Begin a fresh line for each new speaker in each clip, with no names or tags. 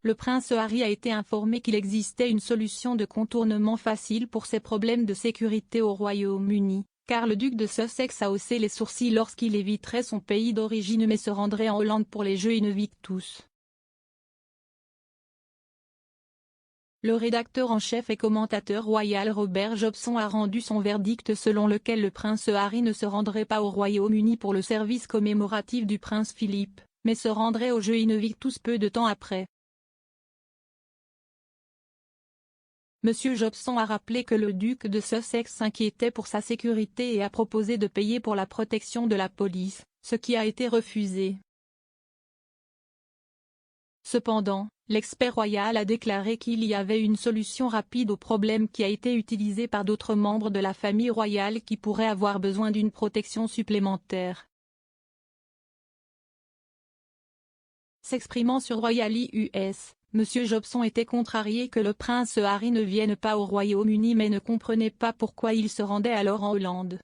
le prince Harry a été informé qu'il existait une solution de contournement facile pour ses problèmes de sécurité au Royaume-Uni, car le duc de Sussex a haussé les sourcils lorsqu'il éviterait son pays d'origine mais se rendrait en Hollande pour les Jeux Invictus. Le rédacteur en chef et commentateur royal Robert Jobson a rendu son verdict selon lequel le prince Harry ne se rendrait pas au Royaume-Uni pour le service commémoratif du prince Philippe, mais se rendrait aux Jeux Invictus peu de temps après. M. Jobson a rappelé que le duc de Sussex s'inquiétait pour sa sécurité et a proposé de payer pour la protection de la police, ce qui a été refusé. Cependant, l'expert royal a déclaré qu'il y avait une solution rapide au problème qui a été utilisée par d'autres membres de la famille royale qui pourraient avoir besoin d'une protection supplémentaire. S'exprimant sur Royally US, M. Jobson était contrarié que le prince Harry ne vienne pas au Royaume-Uni mais ne comprenait pas pourquoi il se rendait alors en Hollande.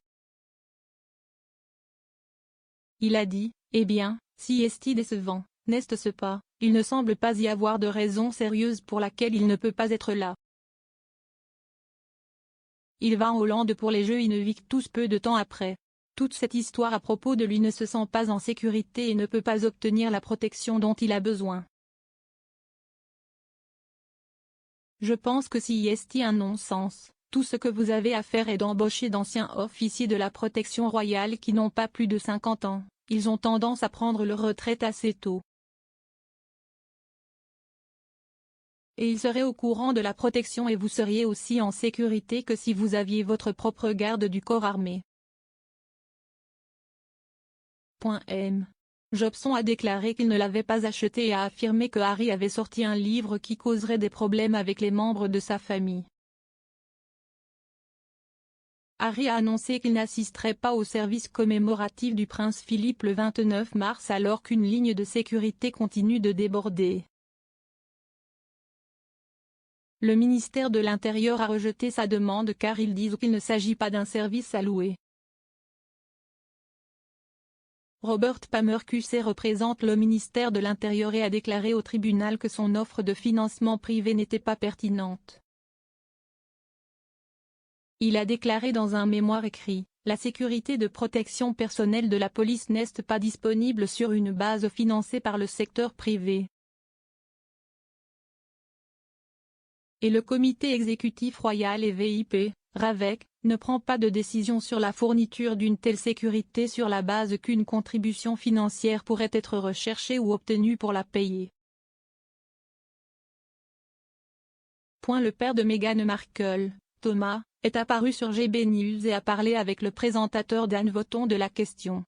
Il a dit, « Eh bien, si est-il décevant, n'est-ce pas, il ne semble pas y avoir de raison sérieuse pour laquelle il ne peut pas être là. Il va en Hollande pour les Jeux Invictus peu de temps après. Toute cette histoire à propos de lui ne se sent pas en sécurité et ne peut pas obtenir la protection dont il a besoin. Je pense que si est un non-sens, tout ce que vous avez à faire est d'embaucher d'anciens officiers de la protection royale qui n'ont pas plus de 50 ans, ils ont tendance à prendre leur retraite assez tôt. Et ils seraient au courant de la protection et vous seriez aussi en sécurité que si vous aviez votre propre garde du corps armé. » Jobson a déclaré qu'il ne l'avait pas acheté et a affirmé que Harry avait sorti un livre qui causerait des problèmes avec les membres de sa famille. Harry a annoncé qu'il n'assisterait pas au service commémoratif du prince Philippe le 29 mars alors qu'une ligne de sécurité continue de déborder. Le ministère de l'Intérieur a rejeté sa demande car ils disent qu'il ne s'agit pas d'un service à louer. Robert Palmer QC représente le ministère de l'Intérieur et a déclaré au tribunal que son offre de financement privé n'était pas pertinente. Il a déclaré dans un mémoire écrit, « La sécurité de protection personnelle de la police n'est pas disponible sur une base financée par le secteur privé. » Et le comité exécutif royal et VIP, RAVEC, ne prend pas de décision sur la fourniture d'une telle sécurité sur la base qu'une contribution financière pourrait être recherchée ou obtenue pour la payer. Le père de Meghan Markle, Thomas, est apparu sur GB News et a parlé avec le présentateur Dan Wootton de la question.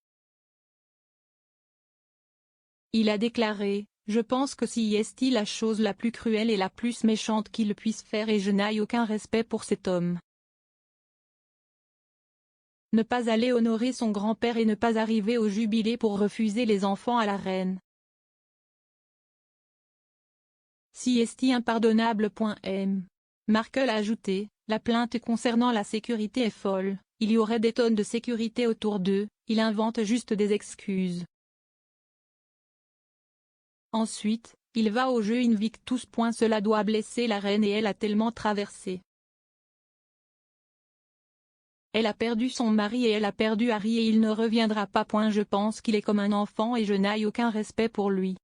Il a déclaré, « Je pense que si est la chose la plus cruelle et la plus méchante qu'il puisse faire et je n'ai aucun respect pour cet homme. Ne pas aller honorer son grand-père et ne pas arriver au jubilé pour refuser les enfants à la reine. Si est impardonnable. » Markle a ajouté, « La plainte concernant la sécurité est folle, il y aurait des tonnes de sécurité autour d'eux, il invente juste des excuses. Ensuite, il va au jeu Invictus. Cela doit blesser la reine et elle a tellement traversé. Elle a perdu son mari et elle a perdu Harry et il ne reviendra pas. Je pense qu'il est comme un enfant et je n'ai aucun respect pour lui.